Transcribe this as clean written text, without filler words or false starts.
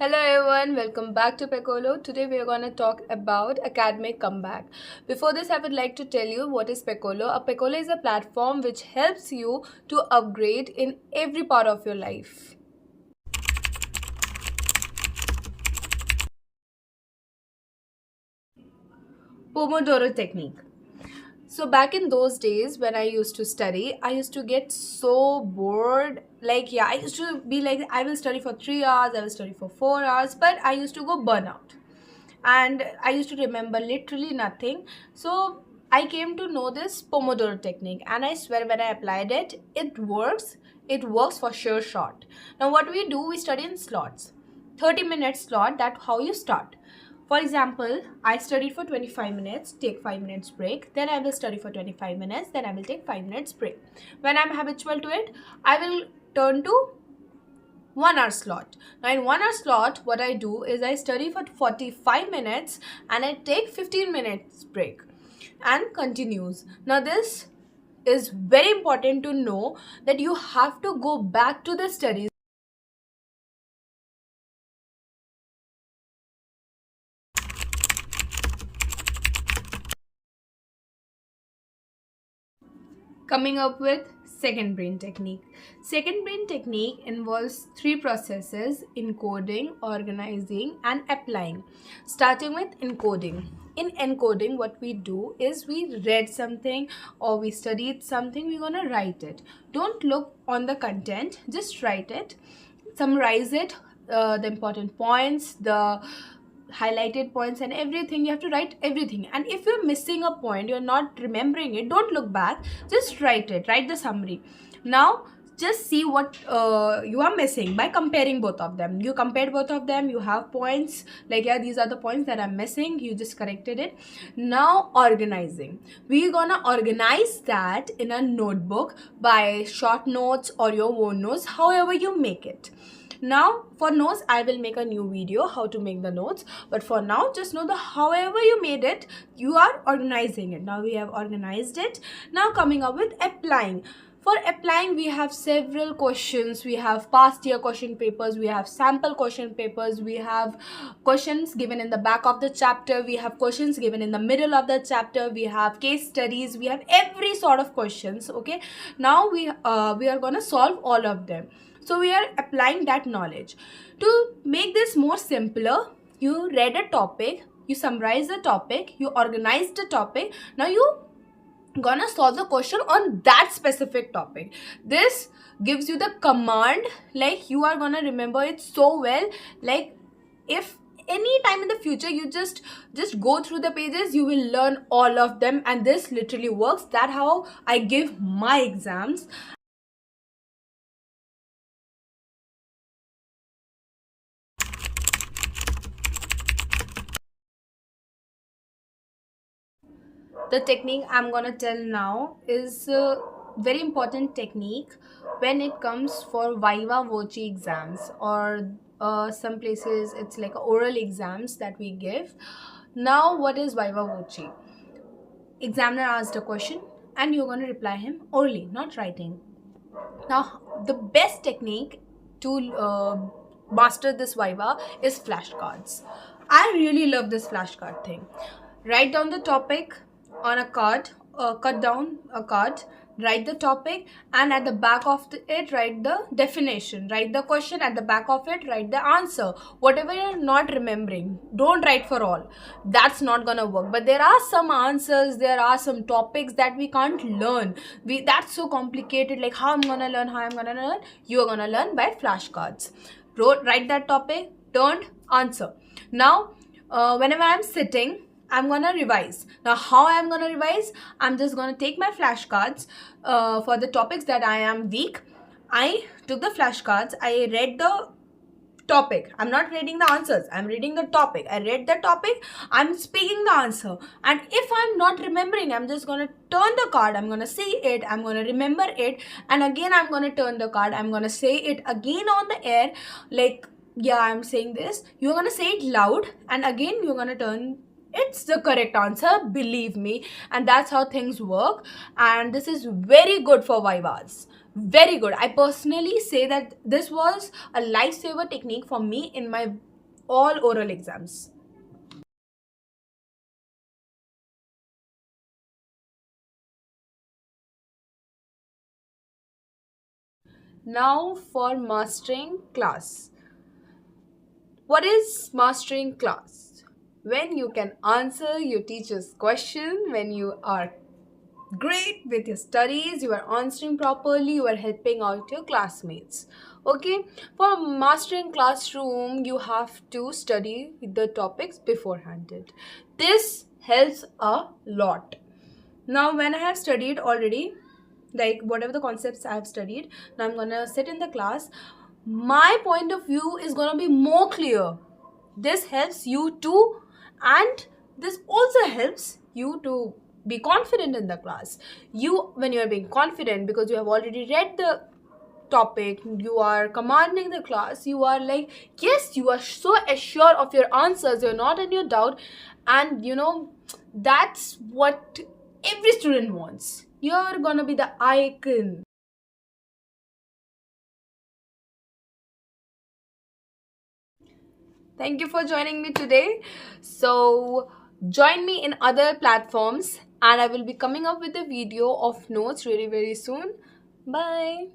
Hello everyone, welcome back to Pecolo. Today we are going to talk about academic comeback. Before this, I would like to tell you what is Pecolo. A Pecolo is a platform which helps you to upgrade in every part of your life. Pomodoro technique. So back in those days when I used to study, I used to get so bored. I used to be like, I will study for 3 hours, I will study for 4 hours, but I used to go burnout. And I used to remember literally nothing. So I came to know this Pomodoro technique, and I swear when I applied it, it works. It works for sure shot. Now what we do, we study in slots. 30-minute slot, that how you start. For example, I studied for 25 minutes, take 5 minutes break, then I will study for 25 minutes, then I will take 5 minutes break. When I'm habitual to it, I will turn to 1 hour slot. Now in 1 hour slot, what I do is I study for 45 minutes and I take 15 minutes break and continues. Now this is very important to know that you have to go back to the studies. Coming up with second brain technique. Second brain technique involves three processes: encoding, organizing, and applying. Starting with encoding. In encoding, what we do is we read something or we studied something, we're gonna write it. Don't look on the content, just write it, summarize it, the important points, the highlighted points and everything. You have to write everything, and if you're missing a point, you're not remembering it, don't look back, just write it, write the summary. Now just see what you are missing by comparing both of them. You compared both of them, you have points like, yeah, these are the points that I'm missing, you just corrected it. Now organizing, we're gonna organize that in a notebook by short notes or your own notes, however you make it. Now for notes, I will make a new video how to make the notes, but for now just know the however you made it, you are organizing it. Now we have organized it. Now coming up with applying. For applying, we have several questions. We have past year question papers, we have sample question papers, we have questions given in the back of the chapter, we have questions given in the middle of the chapter, we have case studies, we have every sort of questions. Okay, now we are going to solve all of them. So we are applying that knowledge. To make this more simpler, you read a topic, you summarize the topic, you organize the topic. Now you gonna solve the question on that specific topic. This gives you the command, like you are gonna remember it so well. Like if any time in the future you just go through the pages, you will learn all of them, and this literally works. That how I give my exams. The technique I'm gonna tell now is a very important technique when it comes for viva voce exams, or some places it's like oral exams that we give. Now what is viva voce? Examiner asked a question and you're gonna reply him orally, not writing. Now the best technique to master this viva is flashcards. I really love this flashcard thing. Write down the topic on a card, cut down a card, write the topic, and at the back of it write the definition, write the question, at the back of it write the answer. Whatever you're not remembering, don't write for all, that's not gonna work. But there are some answers, there are some topics that we can't learn, that's so complicated, like how I'm gonna learn. You're gonna learn by flashcards. Write that topic, don't answer. Now whenever I'm sitting, I'm gonna revise. Now how I'm gonna revise? I'm just gonna take my flashcards for the topics that I am weak. I took the flashcards, I read the topic. I'm not reading the answers, I'm reading the topic. I read the topic, I'm speaking the answer. And if I'm not remembering, I'm just gonna turn the card, I'm gonna see it, I'm gonna remember it, and again I'm gonna turn the card, I'm gonna say it again on the air, like, yeah, I'm saying this. You're gonna say it loud, and again you're gonna turn. It's the correct answer, believe me. And that's how things work. And this is very good for vivas, very good. I personally say that this was a lifesaver technique for me in my all oral exams. Now for mastering class. What is mastering class? When you can answer your teacher's question, when you are great with your studies, you are answering properly, you are helping out your classmates. Okay, for mastering classroom, you have to study the topics beforehand. This helps a lot. Now, when I have studied already, like whatever the concepts I have studied, now I'm gonna sit in the class. My point of view is gonna be more clear. This helps you too, and this also helps you to be confident in the class. When you are being confident because you have already read the topic, you are commanding the class, you are like, yes, you are so assured of your answers, you're not in your doubt, and that's what every student wants. You're gonna be the icon. Thank you for joining me today. So join me in other platforms, and I will be coming up with a video of notes really very soon. Bye.